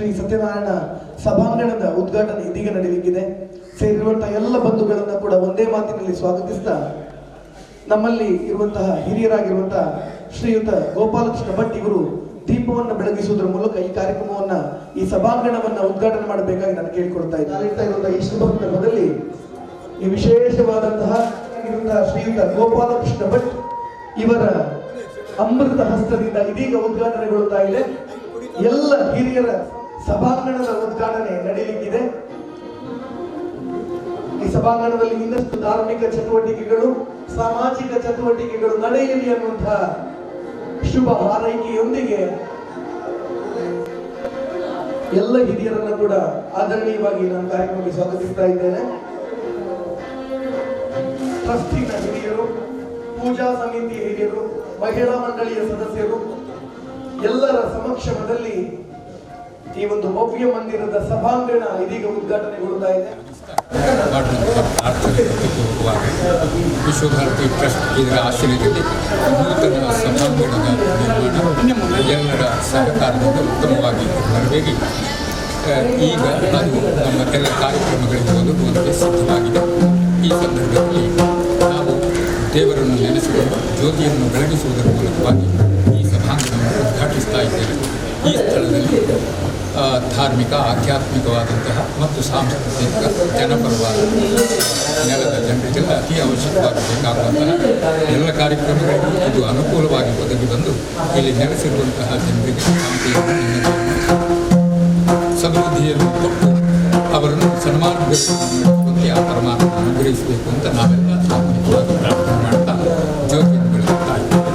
ಶ್ರೀ ಸತ್ಯನಾರಾಯಣ ಸಭಾಂಗಣದ ಉದ್ಘಾಟನೆ ಇದೀಗ ನಡೆಯಲಿಕ್ಕಿದೆ. ಸೇರಿರುವಂತಹ ಎಲ್ಲ ಬಂಧುಗಳನ್ನ ಕೂಡ ಒಂದೇ ಮಾತಿನಲ್ಲಿ ಸ್ವಾಗತಿಸ್ತಾ, ನಮ್ಮಲ್ಲಿ ಇರುವಂತಹ ಹಿರಿಯರಾಗಿರುವಂತಹ ಶ್ರೀಯುತ ಗೋಪಾಲಕೃಷ್ಣ ಭಟ್ ಇವರು ದೀಪವನ್ನು ಬೆಳಗಿಸುವುದರ ಮೂಲಕ ಈ ಕಾರ್ಯಕ್ರಮವನ್ನ, ಈ ಸಭಾಂಗಣವನ್ನ ಉದ್ಘಾಟನೆ ಮಾಡಬೇಕಾಗಿ ನಾನು ಕೇಳಿಕೊಳ್ತಾ ಇರುವಂತಹ ಈ ಶುಭ ಸಂದರ್ಭದಲ್ಲಿ ಈ ವಿಶೇಷವಾದಂತಹ ಶ್ರೀಯುತ ಗೋಪಾಲಕೃಷ್ಣ ಭಟ್ ಇವರ ಅಮೃತ ಹಸ್ತದಿಂದ ಇದೀಗ ಉದ್ಘಾಟನೆಗೊಳ್ಳುತ್ತಾ ಇದೆ. ಎಲ್ಲ ಹಿರಿಯರ ಸಭಾಂಗಣದ ಉದ್ಘಾಟನೆ ನಡೆಯಲಿಕ್ಕಿದೆ. ಈ ಸಭಾಂಗಣದಲ್ಲಿ ಇನ್ನಷ್ಟು ಧಾರ್ಮಿಕ ಚಟುವಟಿಕೆಗಳು, ಸಾಮಾಜಿಕ ಚಟುವಟಿಕೆಗಳು ನಡೆಯಲಿ ಅನ್ನುವಂತಹ ಶುಭ ಹಾರೈಕೆಯೊಂದಿಗೆ ಎಲ್ಲ ಹಿರಿಯರನ್ನ ಕೂಡ ಆದರಣೀಯವಾಗಿ ನಾನು ಕಾರ್ಯಕ್ರಮಕ್ಕೆ ಸ್ವಾಗತಿಸ್ತಾ ಇದ್ದೇನೆ. ಟ್ರಸ್ಟಿನ ಹಿರಿಯರು, ಪೂಜಾ ಸಮಿತಿಯ ಹಿರಿಯರು, ಮಹಿಳಾ ಮಂಡಳಿಯ ಸದಸ್ಯರು ಎಲ್ಲರ ಸಮಕ್ಷಮದಲ್ಲಿ ಈ ಒಂದು ಭವ್ಯ ಮಂದಿರದ ಸಭಾಂಗಣ ಇದೀಗ ಉದ್ಘಾಟನೆಗೊಳ್ಳುತ್ತಾ ಇದೆ. ವಿಶ್ವಭಾರತಿ ಟ್ರಸ್ಟ್ ಇದರ ಆಶ್ರಯದಲ್ಲಿ ನೂತನ ಸಭಾಂಗಣದ ನಿರ್ಮಾಣ ಎಲ್ಲರ ಸಹಕಾರದಿಂದ ಉತ್ತಮವಾಗಿ ನೆರವೇರಿ ಈಗ ಅದು ನಮ್ಮ ಎಲ್ಲ ಕಾರ್ಯಕ್ರಮಗಳಿಗೆ ಒದಗುವಂತೆ ಸಿದ್ಧವಾಗಿದೆ. ಈ ಸಂದರ್ಭದಲ್ಲಿ ನಾವು ದೇವರನ್ನು ನೆನೆಸಿಕೊಂಡು ಜ್ಯೋತಿಯನ್ನು ಬೆಳಗಿಸುವುದರ ಮೂಲಕವಾಗಿ ಈ ಸಭಾಂಗಣವನ್ನು ಉದ್ಘಾಟಿಸ್ತಾ ಇದ್ದೇವೆ. ಈ ಸ್ಥಳದಲ್ಲಿ ಧಾರ್ಮಿಕ, ಆಧ್ಯಾತ್ಮಿಕವಾದಂತಹ ಮತ್ತು ಸಾಂಸ್ಕೃತಿಕ ಜನಪರವಾದ ನೆಲದ ಜನರಿಗೆಲ್ಲ ಅತಿ ಅವಶ್ಯಕವಾಗಿ ಬೇಕಾಗುವಂತಹ ಎಲ್ಲ ಕಾರ್ಯಕ್ರಮಗಳಿಗೂ ಇದು ಅನುಕೂಲವಾಗಿ ಒದಗಿ ಬಂದು ಇಲ್ಲಿ ನೆಲೆಸಿರುವಂತಹ ಜನರಿಗೆ ಶಾಂತಿಯನ್ನು, ಸಮೃದ್ಧಿಯನ್ನು ಕೊಟ್ಟು ಅವರನ್ನು ಸನ್ಮಾರ್ಗದಲ್ಲಿ ಆ ಪರಮಾತ್ಮ ಅನುಗ್ರಹಿಸಬೇಕು ಅಂತ ನಾವೆಲ್ಲ ಸಾಮೂಹಿಕವಾಗಿ ಪ್ರಾರ್ಥನೆ ಮಾಡ್ತಾ ಜ್ಯೋತಿಯನ್ನು ಬೆಳಗುತ್ತಾ ಇದ್ದೇವೆ.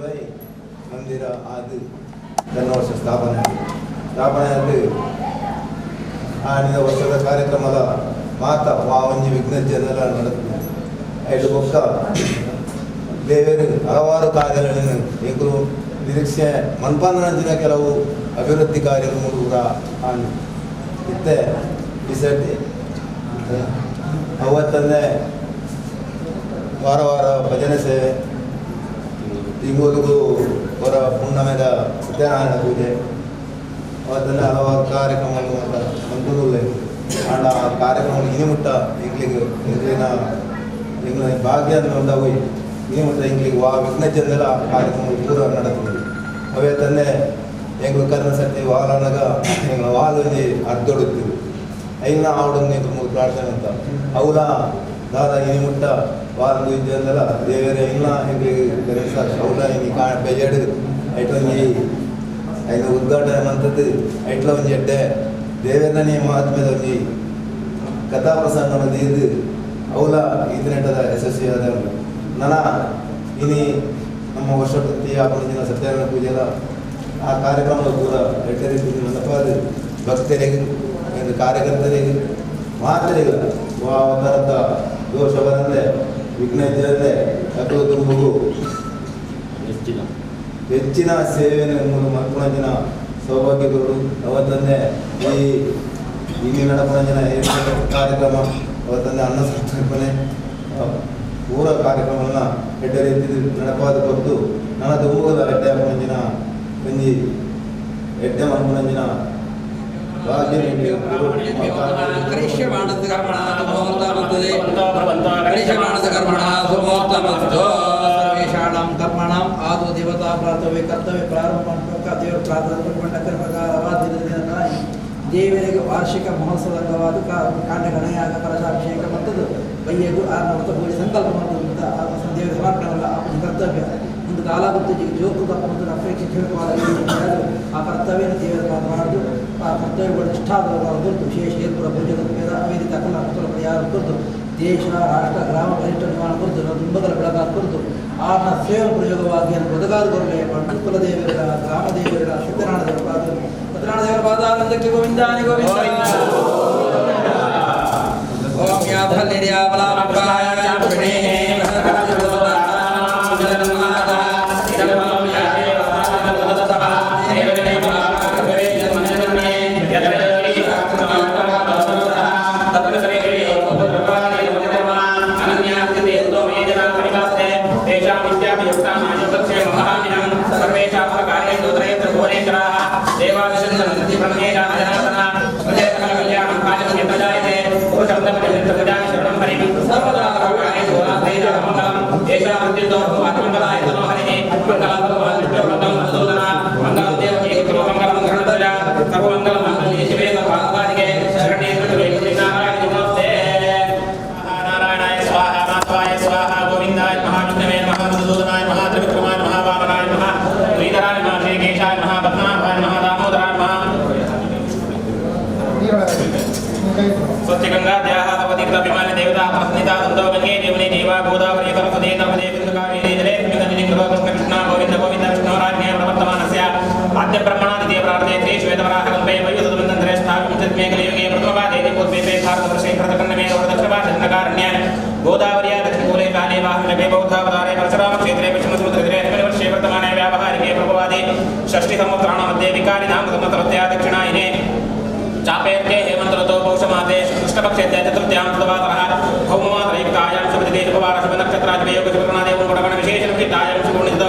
ಜುಲೈ ಮಂದಿರ ಆದು ಜನ ವರ್ಷ ಸ್ಥಾಪನೆಯಲ್ಲಿ ಆಡಿದ ವರ್ಷದ ಕಾರ್ಯಕ್ರಮದ ಮಾತ ಒಂಜಿ ವಿಘ್ನಜ್ಜನೆಲ್ಲ ನಡೆದು ಐದು ಬೊಕ್ಕ ದೇವರು ಹಲವಾರು ಕಾರ್ಯಗಳನ್ನು ಏಕರು ನಿರೀಕ್ಷೆ ಮನ್ಪಾಂದನಂಚಿನ ಕೆಲವು ಅಭಿವೃದ್ಧಿ ಕಾರ್ಯಗಳು ಕೂಡ ಆಗಿ ಇತ್ತೆ ಬಿಸರ್ತಿ ಅವತ್ತಂದೇ ವಾರ ವಾರ ಭಜನೆ ಸೇವೆ ತಿಂಗಳಿಗೂ ಹೊರ ಹುಣ್ಣಿಮೆದ ಸತ್ಯನಾರಾಯಣ ಪೂಜೆ ಅವತ್ತಂದೇ ಹಲವಾರು ಕಾರ್ಯಕ್ರಮಗಳು ಮಂಕೂರುಲ್ಲ ಆಂಡ ಆ ಕಾರ್ಯಕ್ರಮ ಇನಿಮುಟ್ಟ ಇಂಗ್ಲಿನ ಭಾಗ್ಯ ಅಂತ ಇನಿಮುಟ್ಟ ಇಂಗ್ಲಿಗೆ ವಿಘ್ನಜ್ಜನೆಲ್ಲ ಕಾರ್ಯಕ್ರಮ ಪೂರ ನಡೆದು ಅವೇ ತಂದೆ ಎಂಗ್ಳು ಕರ್ನ ಸರ್ತಿ ವಾಲನಗ ಎಂಗ್ಳ ವಾಲೊಂಜಿ ಅರ್ಧೊಡುತ್ತೀವಿ ಐನ ಆವಡೊಂದು ಮೂರು ಪ್ರಾರ್ಥನೆ ಅಂತ ಅವಲ ದಾದ ಇನಿಮುಟ್ಟ ವಾಲ್ದು ಇದ್ದೆಲ್ಲ ದೇವರೇ ಇಲ್ಲ ಎಂಗ್ಲಿಗೆ ಗಣೇಶ ಅವಲ ಇನಿ ಬೆಜಡು ಐಟೊಂಜಿ ಐದು ಉದ್ಘಾಟನೆ ಮಂತದ್ದು ಐಟ್ಲ ಒಂಜಿ ಎಡ್ಡೆ ದೇವರನೇ ಮಹಾತ್ಮ್ಯದ ಒಂಜಿ ಕಥಾಪ್ರಸಂಗವನ್ನು ಇದು ಅವಲ ಇಂಟರ್ನೆಟದ ಯಶಸ್ವಿಯಾದ ನನ್ನ ಇನಿ ನಮ್ಮ ವರ್ಷೋತ್ತಿ ಆಪಣಿಸಿನ ಸತ್ಯನಾರಾಯಣ ಪೂಜೆಲ ಆ ಕಾರ್ಯಕ್ರಮದ ಪೂರ ಎಡ್ಡೆ ರೀತಿ ಮಂದಪಾದ ಭಕ್ತರಿಗೆ ಕಾರ್ಯಕರ್ತರಿಗೆ ಮಾತರಿಲ್ಲ ಥರದ ದೋಷ ಬರದೆ ವಿಘ್ನ ಇದ್ದರದೆ ಅಕ್ಕಲು ತುಂಬುಗು ಹೆಚ್ಚಿನ ಸೇವೆಯನ್ನು ಮಲ್ಪುಣಂಜಿನ ಸೌಭಾಗ್ಯಗಳು ಅವತ್ತಂದೇ ಇಲ್ಲಿ ನಡಪುಣಂಜಿನ ಕಾರ್ಯಕ್ರಮ ಅವತ್ತಂದೇ ಅನ್ನ ಸಂತರ್ಪಣೆ ಪೂರ ಕಾರ್ಯಕ್ರಮವನ್ನು ಎಡ್ಡೆ ರೀತಿ ನಡಪಾದ ಕೊಟ್ಟು ನನ್ನ ತುಂಬುಗದ ಎಡ್ಡೆ ಪುಣಂಜಿನ ಒಂಜಿ ಎಡ್ಡೆ ಮಲ್ಪುಣಂಜಿನ ಕರ್ಮಣಾಂ ಆದು ದೇವತಾ ಪ್ರಾರ್ಥವ್ಯ ಕರ್ತವ್ಯ ಪ್ರಾರಂಭ ದೇವರ ಪ್ರಾರ್ಥನೆ ಪ್ರಕಾರ ದೇವರಿಗೆ ವಾರ್ಷಿಕ ಮಹೋತ್ಸವದ ಅಂಗವಾದ ಕಾಂಡ ಗಣಯಾಗ ಕಲಶಾಭಿಷೇಕ ಮತ್ತು ಬಯ್ಯದು ಆರ್ನವತ ಪೂಜೆ ಸಂಕಲ್ಪ ಮಾಡುವಂಥ ದೇವರ ಸಮರ್ಪಣೆಗಳ ಕರ್ತವ್ಯ ಒಂದು ಕಾಲಾವತ್ತು ಜೋಕು ಮತ್ತು ಅಪೇಕ್ಷಿತವಾದ ಆ ಕರ್ತವ್ಯನ ದೇವರ ಮಾಡುದು ಆ ಕರ್ತವ್ಯಗಳು ನಿಷ್ಠಾದವರ ಕುರಿತು ವಿಶೇಷ ಏರ್ಪುರ ಪೂಜೆ ವೇದಿಕ ಕಲ ಪರಿಹಾರ ಕುರಿತು ದೇಶ ರಾಷ್ಟ್ರ ಗ್ರಾಮ ಪರಿಷ್ಠ ನಿರ್ಮಾಣ ಕುರಿತು ತುಂಬಗಳ ಬೆಳಗಾದ ಕುರಿತು ಆನ ಸೇವಾ ಪ್ರಯೋಗವಾಗಿ ಬದುಕಾದವರೇ ಪಂಡು ಕುಲದೇವರ ಗ್ರಾಮದೇವರ ಸತ್ಯನಾರಾಯಣ ದೇವರ ಪಾದ ಸತ್ಯನಾರಾಯಣ ದೇವರ ಪಾದಾನಂದಕ್ಕೆ ಗೋವಿಂದಾನಿ ಗೋವಿಂದ ಓಂ ಯಾಭಲ್ಯರ್ಯಾಬಲಾಂಬಾಯ ಚಾಪಣೇ स्वच्छगंगा देहावती अभिमानी देवता प्रसन्निता दंतो गंगे देवने देवा गोदावरी सरस्वती नर्मदे सिंधुकावेरी जले स्मितनिधि कृष्ण गोविंद गोविंद विष्णुराज्ञे प्रवर्तमानस्य आद्य ब्रह्मणादिते प्रार्थे श्री श्वेतवराहकल्पे वयुतमन्त्रे स्थापितमे कलियुगे प्रथमवादे देवोद्भवे भारतवर्षे प्रथमकन्नमे दक्षिणभाषण्डकारण्ये गोदावर्या दक्षिणकूले काले वाहनवे बौद्धावतारे परशुराम क्षेत्रे पश्चिमसमुद्रतीरे वर्षे वर्तमाने व्यावहारिके प्रभवादि षष्टि संवत्सराणां मध्ये विकारिणां संवत्सरस्य दक्षिणायने चापेर्के हेमन्तऋतौ पौषमासे कृष्णपक्षे चतुर्थ्यां बुधवासरः भौममासयुक्तायां शुभदिदेशपवार शुभनक्षत्रादिवयोगशुभकर्णादेवं गुणगणविशेषणविशिष्टायां शुभगुणित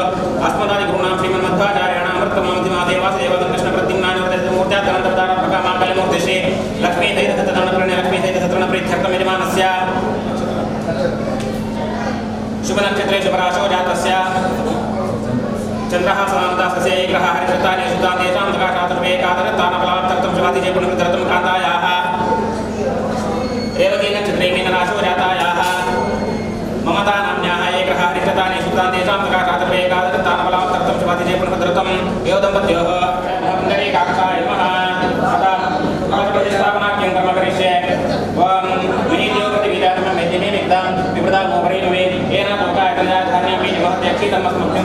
अस्मदादि गुरूणां श्रीमन्मध्वाचार्याणां वर्तमानदिमादे वासुदेवं कृष्णप्रतिम्नानवदमुर्त्यात्तनन्तदारात्मका माङ्गल्यमूर्तिश्री लक्ष्मीसहितसतरणप्रणय लक्ष्मीसहितसतरणप्रीत्यर्थं यजमानस्य शुभनक्षत्रे शुभराशौ जातस्य चंद्रः समानदासस्य एकः हरिचत्तानि सुतानि तेषां प्रकाशात् एकादरतानफलार्थं शुभादिजे पुण्यकृतं कान्तायाः रेवती नक्षत्रे मीनराशौ जातायाः ममता नाम्न्याः एकः हरिचत्तानि सुतानि तेषां प्रकाशात् एकादरतानफलार्थं शुभादिजे पुण्यकृतं यो दम्पत्योः मङ्गले काक्षाय नमः स्थापनाख्यं कर्म करिष्ये ॐ विनीत्योगतिविदात्मं मेदिने निक्तां विप्रदामोपरिणवे येन लोकायतया धान्यं महत्यक्षितमस्मभ्यं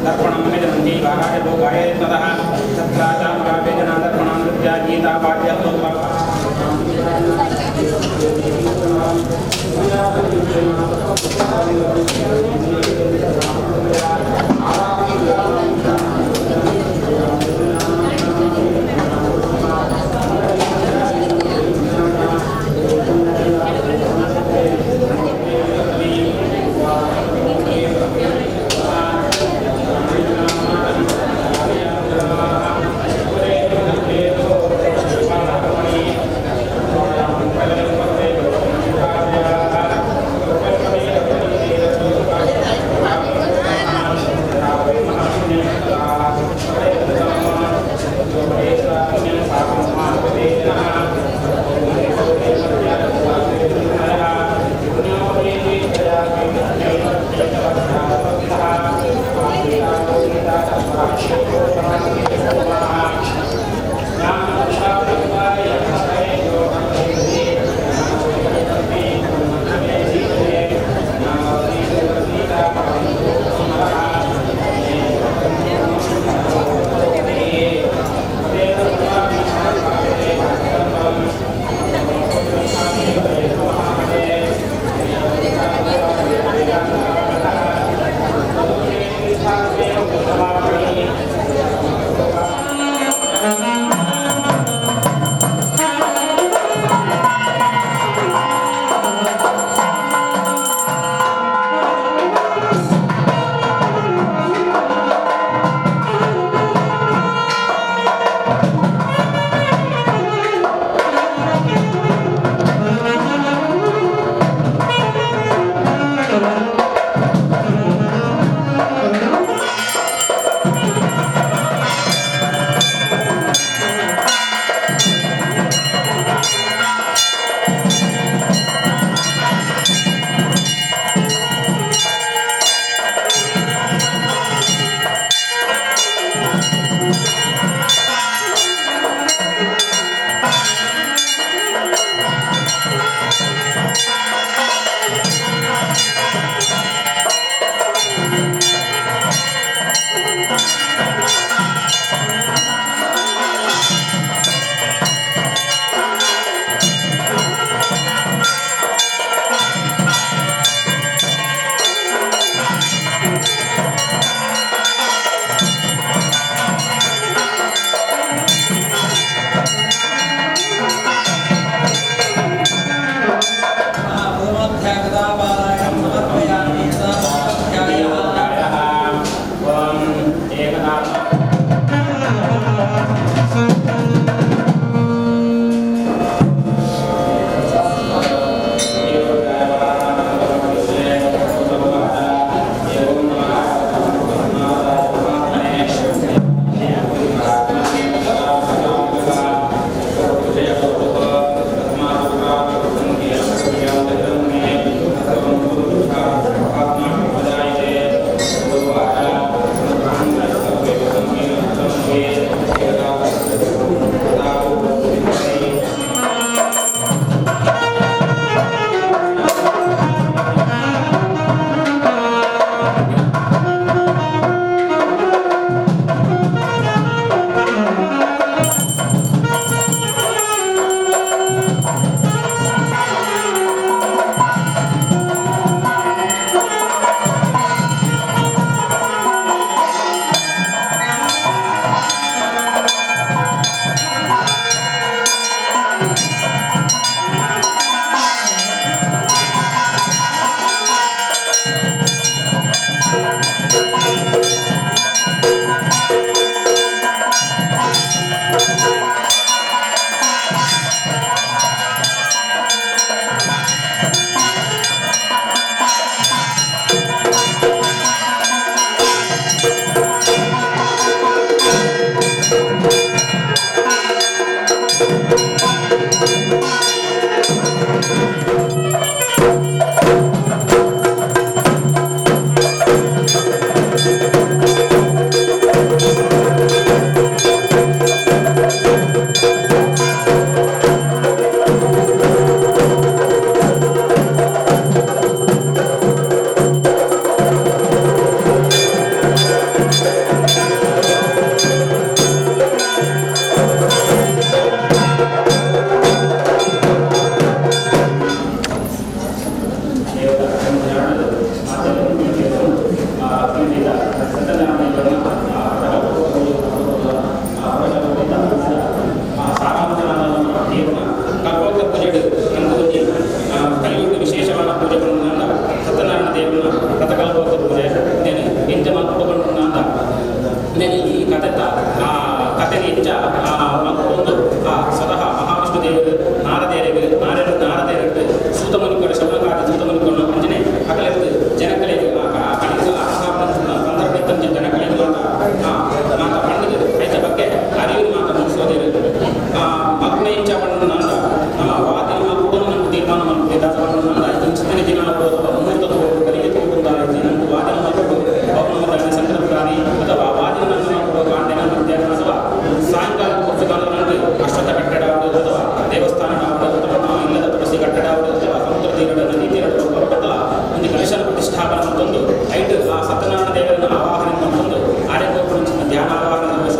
दर्पणं गायन्ततः तत्राचामकाव्यजनादर्पणां नृत्या गीता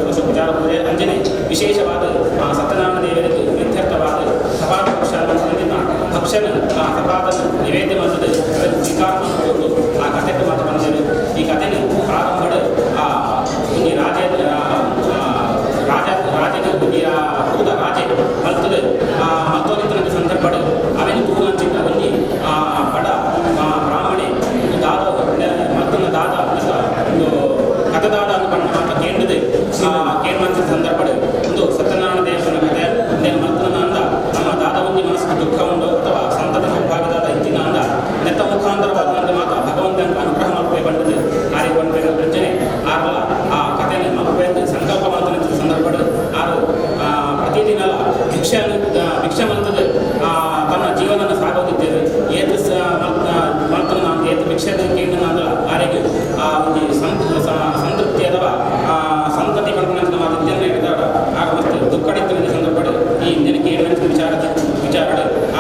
ವಿಚಾರ ಪೂಜೆ ಅಂಜನೆ ವಿಶೇಷವಾದ ಸತ್ಯನಾರಾಯಣ ದೇವರಿಗೆ ವ್ಯತ್ಯರ್ಥವಾದ ಸಪಾದ ಭಕ್ಷಣ ಸಪಾದ ನಿವೇದ್ಯ ಮಾಡ್ತದೆ ಅದನ್ನು ಸ್ವೀಕಾರ ಮಾಡಿಕೊಂಡು ಆ ಕಥೆಗೆ ಮಾತು ಬಂದಿದೆ. ಈ ಕಥೆಗೆ ಪ್ರಾರಂಭದ ಈ ರಾಜನ ಪೂದ ರಾಜೆ ಮಲ್ತದೆ ಮತ್ತೊಂದು ಸಂದರ್ಭ ಅವನು ತೂರಂಚಿದ್ದ ಒಂದು ಬಡ ಬ್ರಾಹ್ಮಣೆ ದಾದ ಮತ್ತೊಂದು ದಾದ ಒಂದು ಕಥದಾದ ಅನ್ಕೊಂಡು ಮಾತ್ರ ಕೇಳಿದೆ ಕೇಳುವಂಥ ಸಂದರ್ಭ ಒಂದು ಸತ್ಯನಾರಾಯಣ ದೇವನ ಕಥೆ నేను ಮತ್ತೊಂದು ಅಂದ ನಮ್ಮ ದಾದ ಒಂದು ಮನಸ್ಸಿಗೆ ದುಃಖ ಉಂಟು ಅಥವಾ ಸಂತತ ಸೌಭಾಗ್ಯದಾದ ಇಂಚಿನ ಅಂದ ನೆತ್ತ ಮುಖಾಂತರವಾದ ಮಾತ್ರ ಭಗವಂತನ ಅನುಗ್ರಹ ಮಲ್ಪೆ ಬಂದಿದೆ ಆರಿ ಬಂದ ರಚನೆ ಆಗ ಆ ಕಥೆಯನ್ನು ಮಲ್ಪೆ ಸಂಕಲ್ಪ ಮಾತನಾಡಿದ ಸಂದರ್ಭ ಆರು ಪ್ರತಿದಿನ ಭಿಕ್ಷೆ ಮಂತದ ತನ್ನ ಜೀವನ ಸಾಗೋದಿದ್ದೇವೆ ಏತು ಮಲ್ತನ ಏತು ಭಿಕ್ಷೆ ಕೇಂದ್ರ ಆರಿಗೆ ಒಂದು ಸಂತೃಪ್ತಿ ಅಥವಾ ಸಂತತಿ ಪಡ್ಕೊಂಡ ಮಾತಿದ್ದೇನೆ ಹೇಳಿದಾಗ ಆಗ ಮತ್ತೆ ದುಃಖಡಿತ ಸಂದರ್ಭ ಈ ನೆನಕೆ ವಿಚಾರ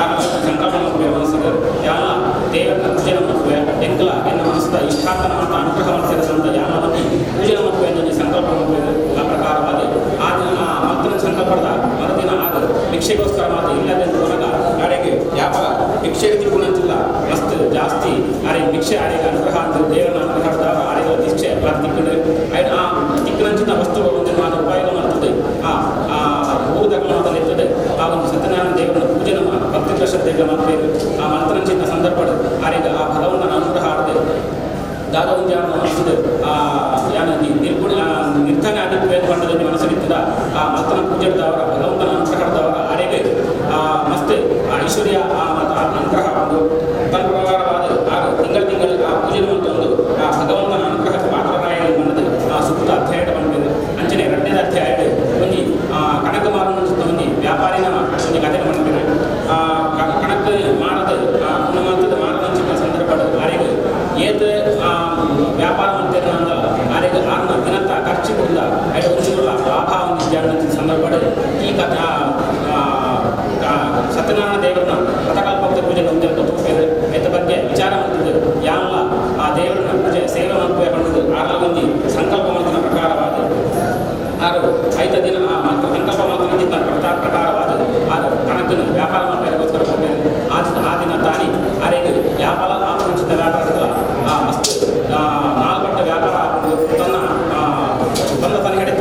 ಆಗ ಸಂಕಲ್ಪ ಮನಸ್ಸಿಗೆ ಯಾಲ ದೇವರ ಪೂಜನ ಮಕ್ಕಳು ಎಂಕಲ ಎನ್ನ ಮನಸ್ಸದ ಇಷ್ಟಾರ್ಥನ ಅಂತ ಅನುಗ್ರಹ ಮಾಡ್ತಿರೋದ್ರಿಂದ ಯಾಲವನ್ನು ಪೂಜನ ಮಕ್ಕಳು ಎಂದು ಸಂಕಲ್ಪ ಮಕ್ಕಳು ಆ ಪ್ರಕಾರವಾದ ಆ ದಿನ ಮತ್ತೊಂದು ಸಂಕಲ್ಪದ ಮರುದಿನ ಆಗ ಭಿಕ್ಷೆಗೋಸ್ಕರ ಮಾತ್ರ ಇಲ್ಲದೆಂದು ಹೊರಗ ಅಡೆಗೆ ವ್ಯಾಪಾರ ಭಿಕ್ಷೆಗೆ ತಿಳ್ಕೊಂಡಂತಿಲ್ಲ ಮಸ್ತ್ ಜಾಸ್ತಿ ಆರೆ ಭಿಕ್ಷೆ ಆರೆಗೆ ಅನುಗ್ರಹ ಅಂತ ದೇವರ ಅನುಗ್ರಹದಾಗ ಆರೆಗೆ ಭಿಕ್ಷೆ ತಿಕ್ಕಂದ್ರೆ ಆ ತಿಕ್ಕನಂಚಿನ ವಸ್ತುಗಳು ಒಂದು ಮಾತ್ರ ಉಪಯೋಗ ಮಾಡ್ತದೆ ಊರದಾಗ ಮಾತಲ್ಲಿರ್ತದೆ ಆ ಒಂದು ಸತ್ಯನಾರಾಯಣ ದೇವರ ಪೂಜನ ಭಕ್ತಿ ಶ್ರದ್ಧೆಗಳ ಮಾಡಬೇಕು ಆ ಮಂತ್ರಂಚಿನ ಸಂದರ್ಭ ಆರೆಗೆ ಆ ಭಗವಂತನ ಅನುಗ್ರಹ ಆಡದೆ ದಾದ ಒಂದು ಮನಸ್ಸಿದೆ ನಿರ್ಗುಣ ನಿರ್ಧನ ಆದಿತ್ಯ ಬಂಡದಲ್ಲಿ ಮನಸ್ಸಲ್ಲಿದ್ದದ ಆ ಮಂತ್ರನ ಪೂಜೆದವರ ಭಗವಂತನ ಅನುಗ್ರಹದವರ ಆರೆಗೆ ಮಸ್ತ್ ಐಶ್ವರ್ಯ ಅನುಗ್ರಹ ಒಂದು ತನ್ಪ್ರಕಾರವಾದ ಆಗ ತಿಂಗಳು ಆ ಪೂಜೆ ಒಂದು ಆ ಭಗವಂತನ ಅನುಗ್ರಹಕ್ಕೆ ಪಾತ್ರರಾಯ ಬಂದದ್ದು ಆ ಸುತ್ತ ಅಧ್ಯಾಯ ಬಂದಿದೆ ಅಂಚನೆ ಎರಡನೇ ಅಧ್ಯಾಯ ಒಂದು ಕನಕಮಾರನ ಒಂದು ವ್ಯಾಪಾರಿನ ಒಂದು ಕಥೆ ಬಂದಿದೆ ಕಣಕ ಮಾರದ ಮಾತದ ಮಾರದಂಚಿನ ಸಂದರ್ಭ ಆರೆಗೆ ಏತ ವ್ಯಾಪಾರ ಮಾಡ್ತೇನೆ ಅಂದಲ್ಲ ಆರೆಗೆ ಆರ್ನ ದಿನತ್ತ ಖರ್ಚು ಕೊಡಲ್ಲ ಐದು ವರ್ಷಗಳ ಲಾಭ ಒಂದು ಜಾಗೃತಿ ಸಂದರ್ಭ ಈ ಕಥೆ ಸತ್ಯನಾರಾಯಣ ದೇವರನ್ನ ರಥಕಲ್ಪದ ಪೂಜೆ ಒಂದು ತೋರಿಸಿದೆ ಎತ್ತ ಬಗ್ಗೆ ವಿಚಾರ ಮಾಡ್ತಿದ್ದರು ಯಾವ ಆ ದೇವರನ್ನ ಪೂಜೆ ಸೇವೆ ಮಾಡಬೇಕು ಆಗ ಒಂದು ಸಂಕಲ್ಪ ಮಾಡಿದ ಪ್ರಕಾರವಾದ ಆರು 5 ದಿನ ಮಾತ್ರ ಸಂಕಲ್ಪ ಮಾತ್ರ ಪ್ರಕಾರವಾದ ಆರು ಕಣಕನ ವ್ಯಾಪಾರ ಮಾಡಬೇಕಾಗೋಸ್ಕರ ಹೋಗಬೇಕು ಆ ದಿನ ತಾನೇ ಆರೆಗೆ ವ್ಯಾಪಾರ ಆಪಂಚಿತ ವ್ಯಾಪಾರದ ಮಸ್ತ್ ನಾಲ್ಪಟ್ಟ ವ್ಯಾಪಾರ ತನ್ನ ಹಿಡಿತ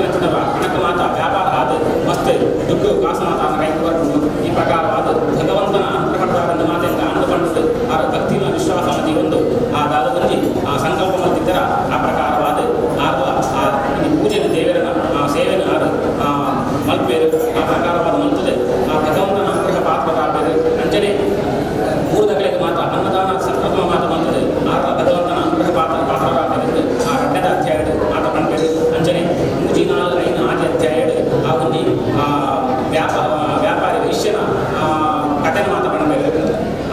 ಕಣಕ ಮಾತ ವ್ಯಾಪಾರ ಆದ ಮಸ್ತ್ ದುಡ್ಡು ಕಾಸು ಮಾತ ಕೈಗೆ ಬರ್ಕೊಂಡು ಈ ಪ್ರಕಾರವಾದ ಭಗವಂತನ ಅನುಗ್ರಹದ ಮಾತೆಯಿಂದ ಅಂದುಕೊಂಡು ಆ ಭಕ್ತಿನ ವಿಶ್ವಾಸ ನದಿ ಒಂದು ಆ ದಾದದಲ್ಲಿ ಆ ಸಂಕಲ್ಪ ಮಾಡ್ತಿದ್ದರ ಆ ಪ್ರಕಾರವಾದ ಆಗ ಆ ಪೂಜೆನ ದೇವರನ ಸೇವೆನ ಆದ ಮಲ್ಪೇರು ಆ ಪ್ರಕಾರವಾದ ಮಲ್ತದೆ ಆ ಭಗವಂತನ ಅನುಗ್ರಹ ಪಾತ್ರರಾಗಬೇಕು ಅಂಜನೆ ಮೂರದಗಳಿಗೆ ಮಾತ್ರ ಅನ್ನದಾನ ಸಂಕಲ್ಪ ಮಾತು ಬಂತದೆ ಆಗ ಭಗವಂತನ ಅನುಗ್ರಹ ಪಾತ್ರರಾಗಬೇಕು ಆ ಎರಡನೇ ಅಧ್ಯಾಯ ಮಾತ ಬಂದ್ಬೇಕು ಅಂಜನೆ 3-4-5 ಆದಿ ಅಧ್ಯಾಯ ಆ ಒಂದು ವ್ಯಾಪಾರಿ ವೈಶ್ಯನ ಕಥೆನ ಮಾತ ಬಂದ್ಬೇಕು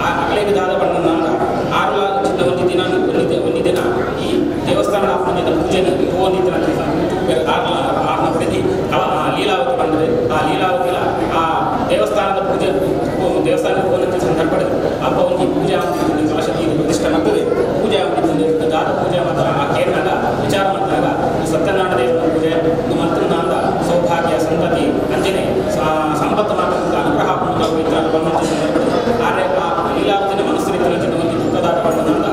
ಆ ಅಗಲಿಗೆ ದಾದ ಬಣ್ಣ ಆರು ಒಂದು ದಿನ ಈ ದೇವಸ್ಥಾನದ ಪೂಜೆನ ಒಂದಿನ ಆರ್ನ ಹೊಡೆದಿ ಲೀಲಾವತಿ ಬಂದರೆ ಆ ಲೀಲಾವತಿಲ ಆ ದೇವಸ್ಥಾನದ ದೇವಸ್ಥಾನಕ್ಕೆ ಹೋದಂಥ ಸಂದರ್ಭ ಹಬ್ಬ ಒಂದು ಪೂಜೆ ಆಗ್ತಿದ್ದು ಕಲಶತಿ ಪ್ರತಿಷ್ಠೆ ಮಾಡ್ತದೆ ಪೂಜೆ ಆಗ್ತಿದ್ದು ದಾದ ಪೂಜೆ ಮಾತ್ರ ಆ ಕೇಳಿದಾಗ ವಿಚಾರ ಮಾಡಿದಾಗ ಸತ್ಯನಾರಾಯಣ ದೇವರ ಪೂಜೆ ಮತ್ತೊಂದು ಅಂದ ಸೌಭಾಗ್ಯ ಸಂತತಿ ಅಂಜನೆ ಸಂಪತ್ತು ಮಾತ್ರ ಅನುಗ್ರಹ ಬಂದಂಥ ಸಂದರ್ಭ ಆದ್ರೆ ಆ ಲೀಲಾವತಿನ ಮನಸ್ಸಿನ ಒಂದು ದುಃಖದಾದ ಬಣ್ಣದಿಂದ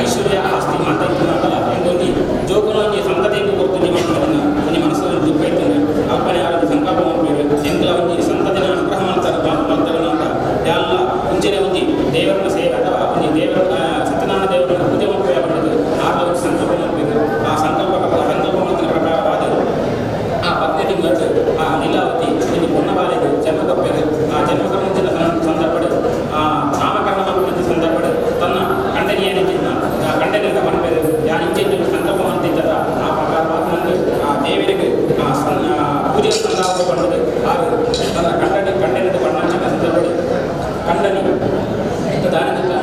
ಐಶ್ವರ್ಯ ಆಸ್ತಿ ಮಾತಾಡ್ತಿಲ್ಲ ಎಂದೊಂದು ಜೋಗುಲೊಂದು ಸಂತತಿಯನ್ನು ಕೊಡ್ತೀನಿ ಒಂದು ಮನಸ್ಸಲ್ಲಿ ದುಃಖ ಇರ್ತದೆ ಅಪ್ಪನೇ ಆರೋಗ್ಯ ಸಂಕಲ್ಪ ಮಾಡಬೇಕು ಎಂಕಲ ಒಂದು ಸಂತತಿನ ಅನುಗ್ರಹ ಮಾಡ್ತಾರೆ ಅಂತ ಎಲ್ಲ ಮುಂಚೆನೆ ಒಂದು ದೇವರನ್ನ ಸೇವೆ ಅಥವಾ ಒಂದು ದೇವರ ಸತ್ಯನಾರಾಯಣ ದೇವರನ್ನ ಪೂಜೆ ಮಾಡಬೇಕು ಬಂದದ್ದು ಆಗ ಒಂದು ಸಂಕಲ್ಪ ಮಾಡಬೇಕು ಆ ಸಂಕಲ್ಪ ಮಾಡಿದ ಪ್ರಕಾರವಾದ ಆ ಪದ್ಧತಿ ಬಂದು ಆ ಲೀಲಾವತಿ ಇಲ್ಲಿ ಪೊನ್ನಬಾಲಿದು ಜನ್ಮ ತಪ್ಪೇದು ಆ ಜನ್ಮದ ಮುಂಚಿನ ಸಂದರ್ಭ ನಾಮಕರಣ ಮಾಡಿದ ಸಂದರ್ಭ ತನ್ನ ಖಂಡನೆಯೇನಿದ್ದ ಖಂಡನೆಯಿಂದ ಮಾಡಬೇಕು ಯಾರು ಇಂಜಿನ್ ಸಂಕಲ್ಪ ಮಾಡ್ತಿದ್ದಾರ ಆ ಪ್ರಕಾರವಾದ ಆ ದೇವರಿಗೆ ಪೂಜೆ ಸಂದಾಪ ಬಂದದ್ದು ಹಾಗೂ ತನ್ನ ಖಂಡನೆಯಿಂದ ಬಣ್ಣಾಂಚಿನ ಸಂದರ್ಭ ಖಂಡನೆ ದಾನದಿಂದ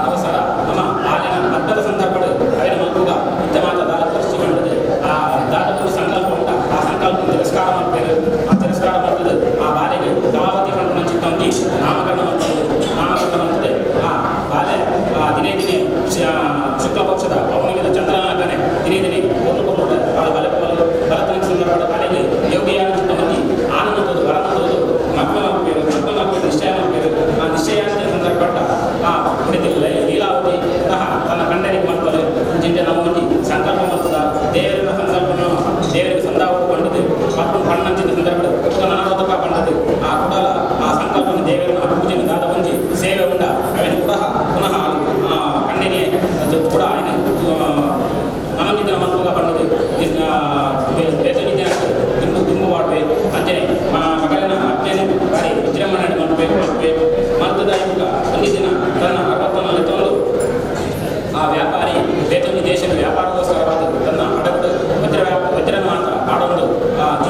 ಅವಸರ ನಮ್ಮ ಹಾಲಿನ ಅರ್ಥದ ಸಂದರ್ಭ ಅವೇನ ಮಗುಗ ಇತ್ತ ಮಾತ್ರ ದಾನ ತರಿಸಿಕೊಂಡಿದೆ ಆ ದಾನದಲ್ಲಿ ಸಂಕಲ್ಪ ಉಂಟ ಆ ಸಂಕಲ್ಪ ತಿರಸ್ಕಾರ ಮಾಡ್ತೇವೆ ಆ ತಿರಸ್ಕಾರ ಮಾಡ್ತದೆ ಆ ಬಾಲೆಗೆ ಕಾವತಿ ಕಣ್ಣು ಚಿತ್ತಂಗಿ ನಾಮಕರಣ ಮಾಡ್ತದೆ ಆ ಬಾಲೆ ದಿನೇ ಶುಕ್ಲ ಪಕ್ಷದ ಅವನಿಗೆ ಚಂದ್ರನಾಗನೆ ದಿನೇ ಕೊಂಡು ಅವಳ ಬಲತನ ಸಂದರ್ಭದ ಬಾಲೆಗೆ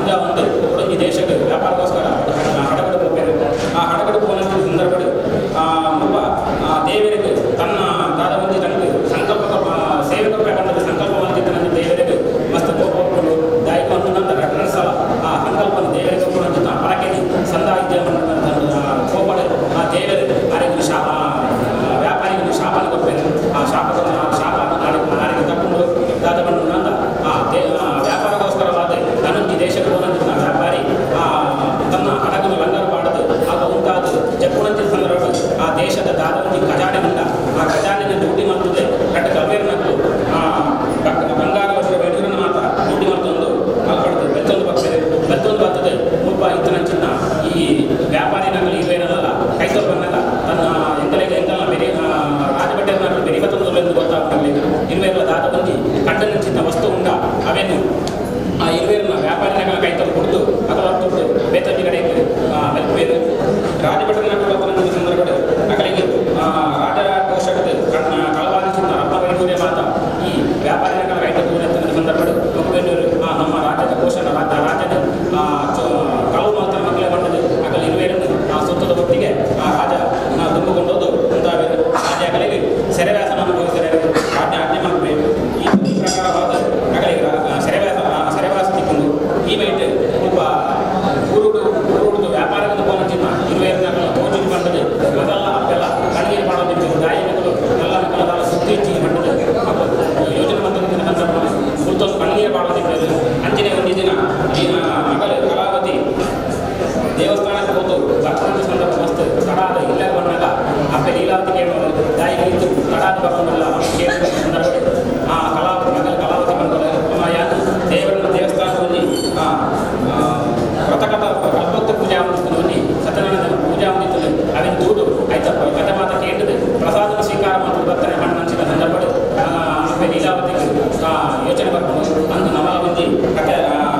ಅಂಜ ಒಂದು ಈ ದೇಶಕ್ಕೆ ವ್ಯಾಪಾರಕ್ಕೋಸ್ಕರ ಹಡಗಡು ಹೋಗ್ಬೇಕು. ಆ ಹಡಗಡು ಹೋದ ಸಂದರ್ಭಗಳು ದೇವರಿಗೆ ತನ್ನ ದಾದ ಒಂದು ತನಗೆ ಸಂಕಲ್ಪ ಸೇವಕ ಬಂದ ಸಂಕಲ್ಪವಂತಿದ್ದ ನನ್ನ ದೇವರಿಗೆ ಮಸ್ತ್ ಕೋಪಗಳು ದಾಯಿಕ ಒಂದು ನಂತರ ಸಲ ಆ ಸಂಕಲ್ಪನ ದೇವರಿಗೆ ಒಪ್ಪಿನ ಪರಕೆ ಸಂದಾಯಿದ್ಯ ಕೋಪಡೆ ಆ ದೇವರು ಆರಿಗೆ ಶಾಪ ವ್ಯಾಪಾರಿಗೆ ಶಾಪನ ಕೊಪ್ಪೇನೆ. ಆ ಶಾಪ ನಾರಿಗೆ ತಗೊಂಡು ದಾದವನ್ನು ನಂದ ವ್ಯಾಪಾರಗೋಸ್ಕರವಾದ ತನ್ನೊಂದು ದೇಶಕ್ಕೆ ಹೋದಂತ ವ್ಯಾಪಾರಿ ತನ್ನ ಹಡಗನ್ನು ಲಂಗರು ಮಾಡದು ಆಗ ಉಂಟಾದ ಜಪ್ಪುಣಂತಿನ ಸಂದರ್ಭ ಆ ದೇಶದ ದಾದವನ್ನು ಖಜಾನೆಯಿಂದ ಆ ಖಜಾನೆಯ ದುಡ್ಡಿ ಮತ್ತದೆ ಕಟ್ಟ ಕವೇರಿನದ್ದು ಬಂಗಾರ ವೇಣೂರನ್ನು ಮಾತ್ರ ದುಡ್ಡಿ ಮತ್ತೊಂದು ಪಡೆದು ಬೆತ್ತೊಂದು ಬರ್ತದೆ ಒಬ್ಬ ಇತನಂಚಿನ ಈ ವ್ಯಾಪಾರಿನಾಗಲಿ ಇವೇನಲ್ಲ ಕೈತೋರು ಬಂದಾಗ ತನ್ನ ಎಂಕಲ ಬೇರೆ ರಾಜಭಟ್ಟೆನಾಗಲಿ ಬೇರೆ ಮತ್ತೊಂದು ಎಂದು ಗೊತ್ತಾಗಲಿ ಇರುವೆಲ್ಲ ದಾದ ಬಂದು ಕಡ್ಡನಂಚಿನ ವಸ್ತು ಉಂಡ ಅವೇನು ಆ ಇರುವೆರನ್ನ ವ್ಯಾಪಾರಿನಾಗ ಕೈತೋರು ಕೊಡ್ತು ಅಥವಾ ತೊಟ್ಟು ಬೇತೊಂದು ಕಡೆ ಮೆಲ್ಪೇರು ರಾಜಭಟ್ಟನಾಗ ಸಂದರ್ಭಗಳು ಅಕಲಿಗೆ ರಾಜ ಕೋಶಕ್ಕೆ ಕಳವಾದಿಸಿದ ರತ್ನವೇಣೂರೇ ಮಾತ ಈ ವ್ಯಾಪಾರಿನಾಗ ಕೈತೋರು ಸಂದರ್ಭಗಳು ಮಗುವೇಣೂರು ನಮ್ಮ ರಾಜ್ಯದ ಕೋಶನ ರಾಜನ ಕಳವು ಮಾತ್ರ ಮಕ್ಕಳೇ ಬಂದದ್ದು ಅಕಲಿ ಇರುವೆರನ್ನು ಆ ಸುತ್ತದ ಹೊತ್ತಿಗೆ ಆ ರಾಜ ತುಂಬಿಕೊಂಡು ಹೋದು ಮುಂದಾವೆ ರಾಜ ಅಕಲಿಗೆ ಸೆರೆವ್ಯಾಸನ ಅನುಭವಿಸಿದರೆ ರಾಜ್ಯ ಆಜ್ಞೆ ಮಾಡಬೇಕು. ಈ ಪ್ರಕಾರವಾದ ಅಕಲಿಗೆ ಸೆರೆವಾಸ ತಿಕ್ಕೊಂಡು ಈ ಬೈಟ್ ಒಬ್ಬ ಊರುಡು ವ್ಯಾಪಾರವನ್ನು ಕೊಂಚಿನ ಇರುವೆರನ್ನ ತೋಚಿ ಬಂದದ್ದು ಮೊದಲ ಅಪ್ಪೆಲ್ಲ ಕಣಿಗೆ ಮಾಡೋದಿತ್ತು ಗಾಯಗಳು ಎಲ್ಲ ಮಕ್ಕಳ ಸುತ್ತಿ ಬಂದದ್ದು ಯೋಜನೆ ಬಂದ ಸಂದರ್ಭ ಸುತ್ತೊಂದು ಕಣಿಗೆ ಮಾಡೋದಿತ್ತು. ಅಂಚನೆ ಒಂದು ದಿನ ಮಗಳು ಕಲಾವತಿ ದೇವಸ್ಥಾನಕ್ಕೆ ಹೋದು ಬರ್ತಂತ ಸಂದರ್ಭ ಮಸ್ತ್ ತಡಾದ ಇಲ್ಲ ಬಂದಾಗ ಅಪ್ಪೆ ಲೀಲಾವತಿ ಕೇಳೋದು ದಾಯಿಗೆ ಇತ್ತು ತಡಾದ ಬರೋದಿಲ್ಲ ಕೇಳಿದ ಸಂದರ್ಭ ಆ ಕಲಾವತಿ ಬಂದಲ್ಲ ಯಾರು ದೇವಸ್ಥಾನದಲ್ಲಿ ವ್ರತಕಥ ಕಲ್ಪತ್ತು ಪೂಜಾ ಹೊಂದಿತ್ತು ಸತ್ಯನಾರಾಯಣ ಪೂಜಾ ಹೊಂದಿತ್ತು ಅವಿನ ದೂಡು ಆಯ್ತಾ ಕಥೆ ಮಾತ ಕೇಳಿದೆ ಪ್ರಸಾದನ ಸ್ವೀಕಾರ ಮತ್ತು ವರ್ತನೆ ಮಾಡಿ ನಂಚಿದ ಸಂದರ್ಭ ಅಪ್ಪೆ ಲೀಲಾವತಿಗೆ ಯೋಚನೆ ಬರ್ಬೋದು ಅಂದು ನಮಲ ಬಂದು ಕಥೆ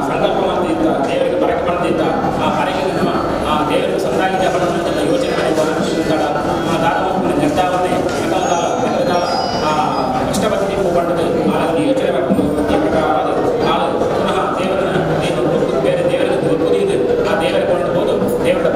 ಸಂಕಲ್ಪ ಮಾಡ್ತಿದ್ದ ದೇವರಿಗೆ ಪರಕೆ ಮಾಡ್ತಿದ್ದ ಆ ಪರಕೆ ನಮ್ಮ ಆ ದೇವರಿಗೆ ಸಂದಾಗಿದ್ದ ಬಣ್ಣ ಯೋಚನೆ ಮಾಡಿದ ದಾದ ನಿರ್ಧಾರವನ್ನೇ ಮೆಲುಗಾಲ ಇಷ್ಟಪಟ್ಟು ಬಂದದ್ದು ಆಳಲ್ಲಿ ಯೋಚನೆ ಮಾಡ್ಕೊಂಡು ಈ ಪ್ರಕಾರವಾದ ಆಳು ಪುನಃ ದೇವರನ್ನ ಬೇರೆ ದೇವರಿಗೆ ಒಪ್ಪುವುದು ಆ ದೇವರಿಗೆ ಕೊಂಡು ಹೋದು ದೇವರ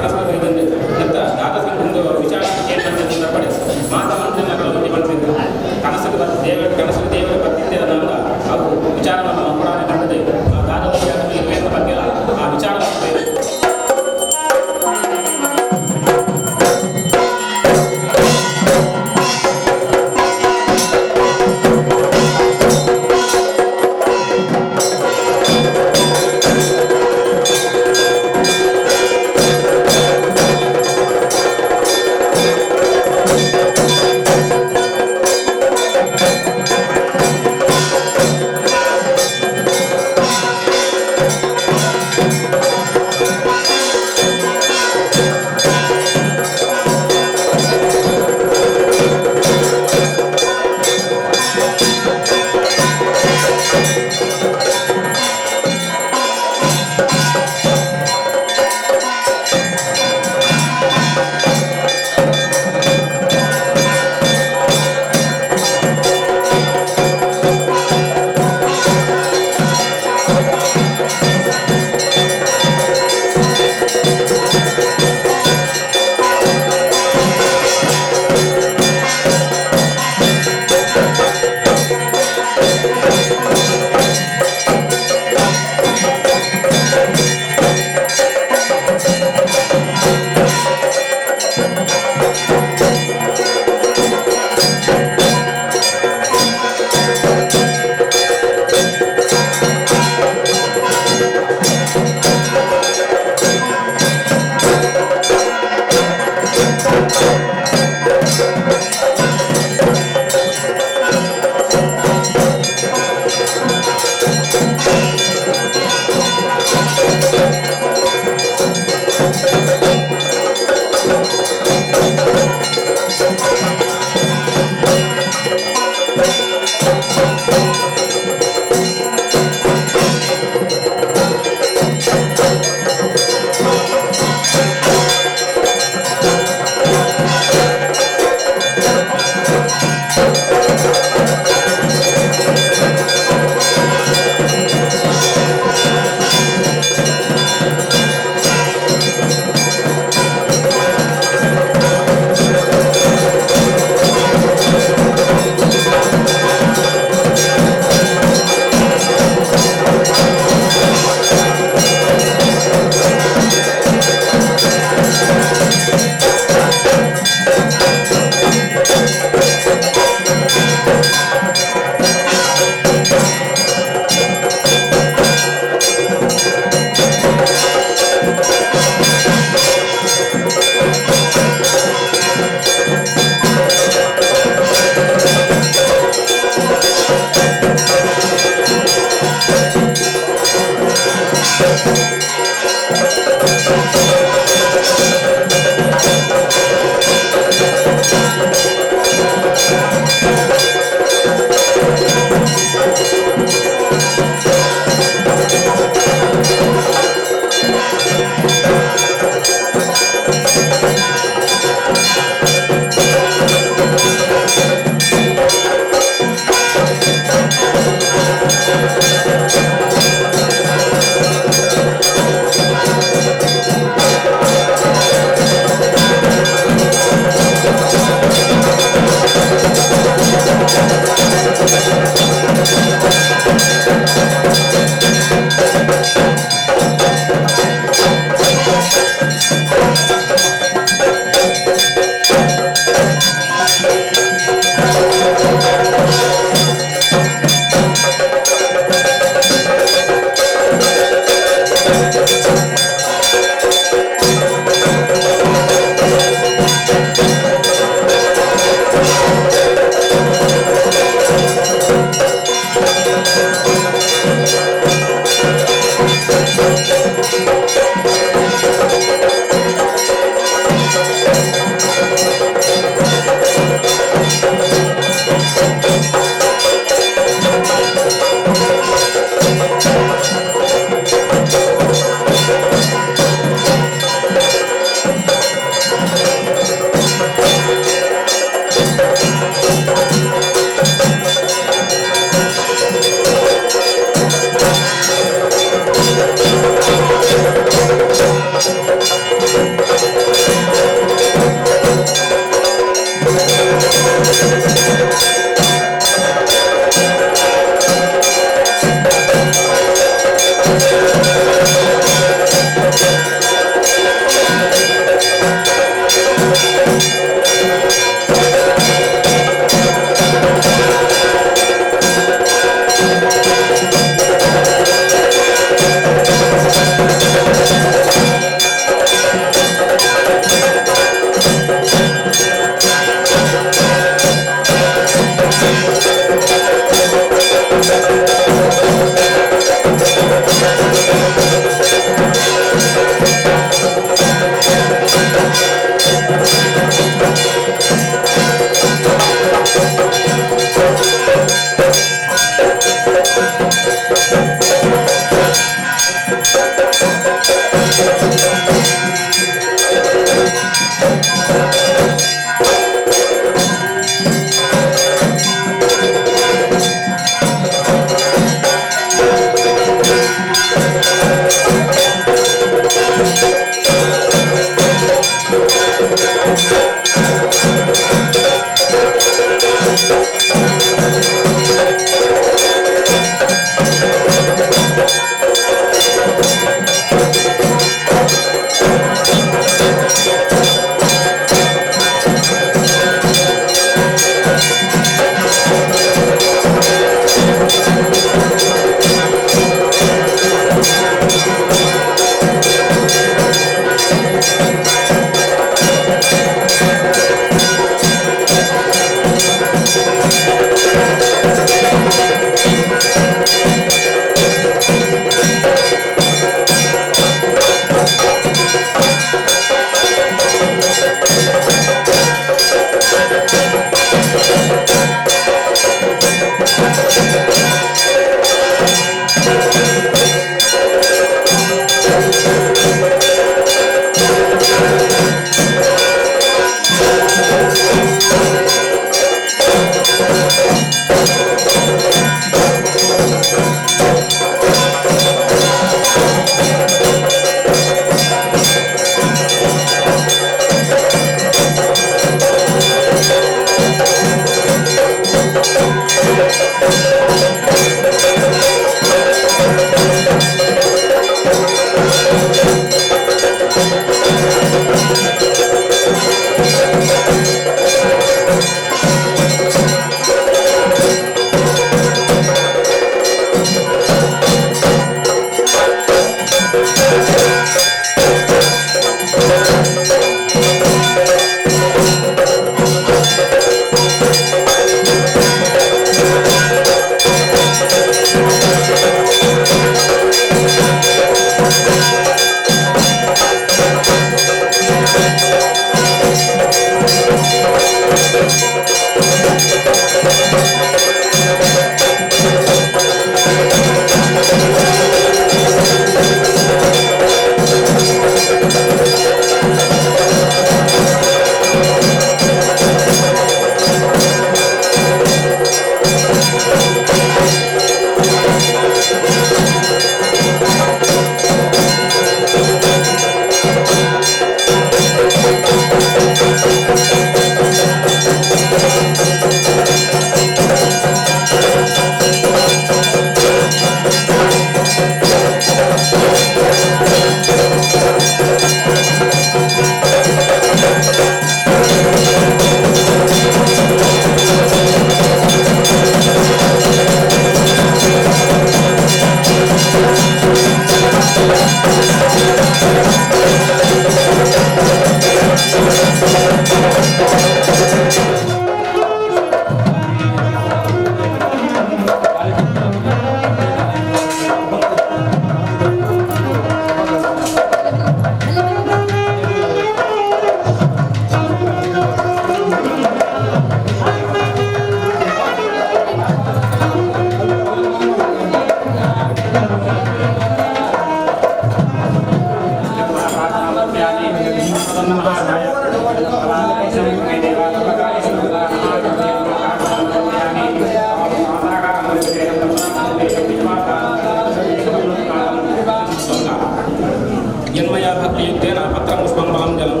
ಯನ್ಮಯ ಭಕ್ತಿಯುಕ್ತೇನ ಪತ್ರ ಪುಷ್ಪಂ ಫಲಂ ಜಲಂ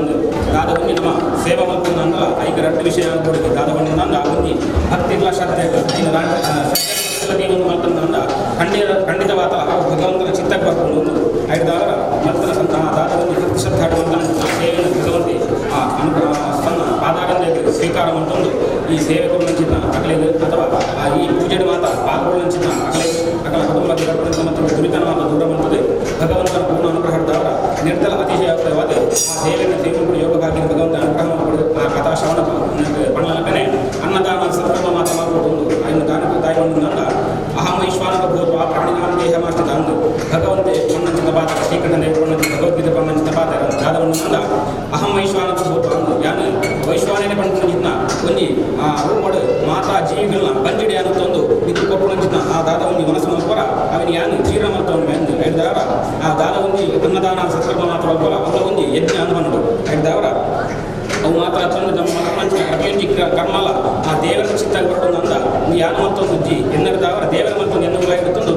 ದಾದವನ್ನಿ ನಮ ಸೇವ ಮತ್ತು ನಂದ ಐಕ ರಟ್ಟು ವಿಷಯ ಕೊಡುಗೆ ದಾದವನ್ನಿ ನಂದ ಅವನ್ನಿ ಭಕ್ತಿಗಳ ಶ್ರದ್ಧೆ ಮಲ್ತಂದ ಖಂಡಿತವಾದ ಭಗವಂತನ ಚಿತ್ತಕ್ಕೆ ಬರ್ಕೊಂಡು ಐದವರ ಮಲ್ತನ ಸಂತ ದಾದವನ್ನಿ ಭಕ್ತಿ ಶ್ರದ್ಧಾಡುವಂತ ಸೇವೆಯನ್ನು ಭಗವಂತಿ ತನ್ನ ಪಾದಾಗಂದೆ ಸ್ವೀಕಾರ ಮಾಡ್ಕೊಂಡು ಈ ಸೇವೆ ಕೊಡುವಂಚಿನ ಅಗಲಿಗೆ ಅಥವಾ ಈ ಪೂಜೆಗೆ ಮಾತ್ರ ಪಾಲ್ಗೊಳ್ಳುವಂಚಿನ ಅಗಲಿಗೆ ಅಗಲ ಕುಟುಂಬಕ್ಕೆ ಕಟ್ಟುವಂಥ ಮತ್ತು ದುರಿತನವಾದ ದೂರ ಮಾಡುತ್ತದೆ ಭಗವಂತನ ಪೂರ್ಣ ಅನುಗ್ರಹದವರ ನಿರ್ದಲ ಅತಿಶಯವಾದ ಆ ಸೇವೆಯನ್ನು ಸೇವನೆ ಯೋಗವಾಗಿ ಭಗವಂತ ಅನುಗ್ರಹ ಮಾಡಿಕೊಡು ಆ ಕಥಾ ಶ್ರವಣ ಪಣ್ಣಲಕ್ಕನೆ ಅನ್ನದಾನ ಸತ್ಕರ್ಮ ಮಾತ ಮಾಡಿಕೊಂಡು ಐನು ದಾನಕ್ಕೆ ದಾಯಗೊಂಡ ಅಹಂ ವೈಶ್ವಾನಕ ಭೂತ್ವ ಪ್ರಾಣಿನಾಮ ದೇಹ ಮಾಸ್ಟದ ಅಂದು ಭಗವಂತೆ ಪಣ್ಣಂಚಿತ ಪಾತ ಶ್ರೀಕಂಠನೇ ಪಣ್ಣಂಚಿತ ಭಗವದ್ಗೀತೆ ಪಣ್ಣಂಚಿತ ಪಾತ ದಾದವನ್ನು ನಂದ ಅಹಂ ವೈಶ್ವಾನಕ ಭೂತ್ವ ಅಂದು ಯಾನು ವೈಶ್ವಾನೇ ಪಣ್ಣಂಚಿನ ಒಂಜಿ ಆ ರೂಮಡು ಮಾತಾ ಜೀವಿಗಳನ್ನ ಬಂಜಿಡಿ ಅನ್ನೊಂದು ಇದು ಕೊಪ್ಪುಣಂಚಿನ ಆ ದಾದವನ್ನಿ ಮನಸ್ಸು ಮಲ್ಪರ ಅವನು ಯಾನು ಜೀರ್ಣ ಮಾಡ್ತವನು ಎಂದು ಹೇಳಿದವರ ಆ ದಾದವನ್ನಿ ಅನ್ನದಾನ ಸತ್ಕರ್ಮ ಮಾತ್ರ ಅಲ್ವಲ್ಲ ಅವರ ಒಂದು ಯಜ್ಞ ಅನ್ನುವನು ಹೇಳಿದವರ ಅವು ಮಾತ್ರ ತಂದು ನಮ್ಮ ಮನಸ್ಸಿನ ಪ್ರತಿಯೊಂದು ಕರ್ಮಲ್ಲ ಆ ದೇವರ ಚಿತ್ತಾಗಿ ಬರೋದು ಅಂದ ಯಾನು ಮತ್ತೊಂದು ಜಿ ಎನ್ನರದವರ ದೇವರ ಮತ್ತೊಂದು ಎನ್ನುವ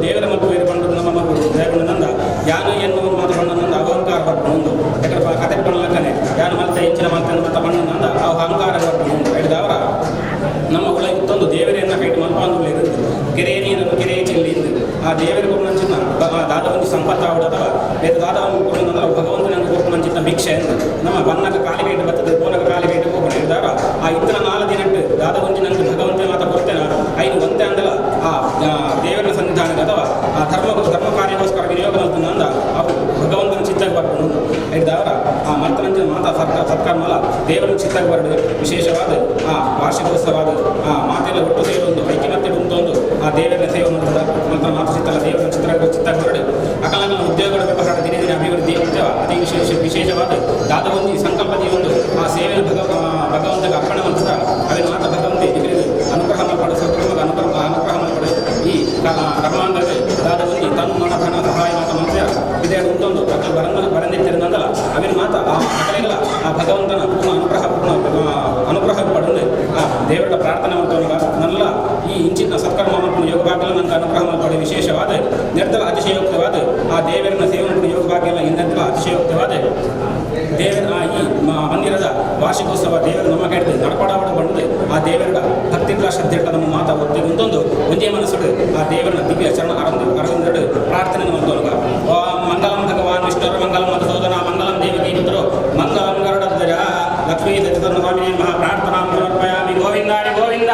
ದೇವರ ಮತ್ತು ಬೇರೆ ಬಂದು ನಮ್ಮ ಮಗಳು ದೇವರ ನಂದ ಯಾನು ಎನ್ನುವ ಮಾತು ಬಣ್ಣನಂದ ಅಹಂಕಾರ ಬರ್ಕೊಂಡು ಯಾಕಂದ್ರೆ ಕತೆ ಬಣ್ಣಲಕ್ಕನೆ ಯಾನು ಮತ್ತೆ ಹೆಚ್ಚಿನ ಮಾತನ್ನು ಮತ್ತೆ ಬಣ್ಣನಂದ ಆ ಅಹಂಕಾರ ಬರ್ಕೊಂಡು ಹೇಳಿದವರ ನಮ್ಮ ಒಳಗೆ ಇತ್ತೊಂದು ದೇವರನ್ನ ಕೈಟ್ ಮಲ್ಪಾಂದುಗಳು ಇருந்து ಕೆರೆ ನೀರನ್ನು ಕೆರೆ ಚೆಲ್ಲಿಂದು ಆ ದೇವರ ಕೊಡುವಂಚಿನ ದಾದವನ್ನಿ ಸಂಪತ್ತಾವಡ ಅಥವಾ ಬೇರೆ ದಾದವನ್ನು ಕೊಡುವಂದ್ರೆ ಭಗವಂತನಂಗೆ ಕೊಡುವಂಚಿನ ಭಿಕ್ಷೆ ಎಂದು ನಮ್ಮ ಬಣ್ಣಕ್ಕೆ ಕಾಲಿಗೇಟು ಬರ್ತದೆ ಬೋನಕ ಕಾಲಿಗೇಟು ಹೋಗೋಣ ಹೇಳಿದಾರ ಆ ಇತರ 4 ದಿನಟ್ಟು ದಾದವಂತಿ ನಂಗೆ ಭಗವಂತ ಮಾತ ಕೊಡ್ತೇನೆ ಐದು ಒಂದೇ ಅಂದಲ ಆ ದೇವರ ಸನ್ನಿಧಾನಕ್ಕೆ ಅಥವಾ ಆ ಧರ್ಮ ಕಾರ್ಯಕ್ಕೋಸ್ಕರ ವಿನಿಯೋಗ ನಂದ ಅವು ಭಗವಂತನ ಚಿತ್ತಾಗಿ ಬರ್ಕೊಂಡು ಹೇಳಿದವರ ಆ ಮರ್ತನಂಚಿನ ಮಾತಾ ಸತ್ಕರ್ಮಲ ದೇವರ ಚಿತ್ತಾಗಿ ಬರಡು ವಿಶೇಷವಾದ ಆ ವಾರ್ಷಿಕೋತ್ಸವವಾದ ಆ ಮಾತೆಲ್ಲ ಒಟ್ಟು ಸೇವೆ ಒಂದು ಐಕ್ಯಮತ್ಯ ಉಂಟೊಂದು ಆ ದೇವರ ಸೇವೆ ಮಾಡ್ತದ ನಂತರ ಮಾತು ಚಿತ್ತಲ್ಲ ದೇವರ ಚಿತ್ತಾಗಿ ಬರಡು ಅಕಲಗಳ ಉದ್ಯೋಗಗಳ ವ್ಯವಹಾರ ದಿನೇ ದಿನ ಅಭಿವೃದ್ಧಿ ಅತಿ ವಿಶೇಷವಾದ ದಾದವಂತಿ ಸಂಕಲ್ಪದಿ ಒಂದು ಆ ಸೇವೆಯನ್ನು ಭಗವಂತಗೆ ಅರ್ಪಣೆ ಮಾಡ್ತದ ಅವನ ಮಾತ ಭಗವಂತಿ ಅನುಗ್ರಹ ಮಾಡ್ಪಡು ಸತ್ಕರ್ಮದ ಅನುಗ್ರಹ ಮಾಡ್ಪಡು ಈ ಕರ್ಮಾಂಗಕ್ಕೆ ದಾದವಂತಿ ತನ್ನ ಮನಧನ ಸಹಾಯ ಮಾತ ಮಂತ್ರ ಇದೇ ಉಂಟೊಂದು ಅಕ್ಕ ಬರಂದಿತ್ತಿರಂದಲ್ಲ ಅವನ ಮಾತ ಆ ಅಕಲೆಗಳ ಆ ಭಗವಂತನ ಅನುಗ್ರಹ ಪಡೆದು ಆ ದೇವರ ಪ್ರಾರ್ಥನೆ ಮಾಡ್ತವನಿಗ ನಲ್ಲ ಈ ಇಂಚಿನ ಸತ್ಕರ್ಮ ಮಾಡ್ಕೊಂಡು ಯೋಗ ಭಾಗ್ಯ ನಂಗೆ ಅನುಗ್ರಹ ಮಾಡ್ಪಡೆ ವಿಶೇಷವಾದ ನಿರ್ದಲ ಅತಿಶಯೋಕ್ತವಾದ ಆ ದೇವರನ್ನ ಸೇವೆ ಮಾಡ್ಕೊಂಡು ಯೋಗ ಭಾಗ್ಯ ಇನ್ನೆಲ್ಲ ಅತಿಶಯೋಕ್ತವಾದ ದೇವರ ಈ ಮಂದಿರದ ವಾರ್ಷಿಕೋತ್ಸವ ದೇವರು ನಮ್ಮ ಕಡೆ ನಡಪಡಾವಡ ಬಂದು ಆ ದೇವರ ಭಕ್ತಿಗಳ ಶ್ರದ್ಧೆ ನಮ್ಮ ಮಾತಾ ಒತ್ತಿಗೆ ಒಂದೊಂದು ಒಂದೇ ಮನಸ್ಸು ಆ ದೇವರನ್ನ ದಿವ್ಯ ಚರಣ ಅರವಿಂದರು ಪ್ರಾರ್ಥನೆ ಮಾಡ್ತವನಿಗ ಮಂಗಲಂ ಭಗವಾನ್ ವಿಷ್ಣುರ ಮಂಗಲಂ ಮಧುಸೂದನ ಮಂಗಲಂ ದೇವಿ ಪುತ್ರೋ ಮಂಗಲಂ ಗರುಡಧ್ವಜ ಲಕ್ಷ್ಮೀ ಸ್ವಾಮಿ ಮಹಾ ಪ್ರಾರ್ಥನಾ ಸಮರ್ಪಯಾಮಿ ಗೋವಿಂದಾರಿ ಗೋವಿಂದ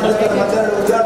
ಮಧ್ಯಾಹ್ನ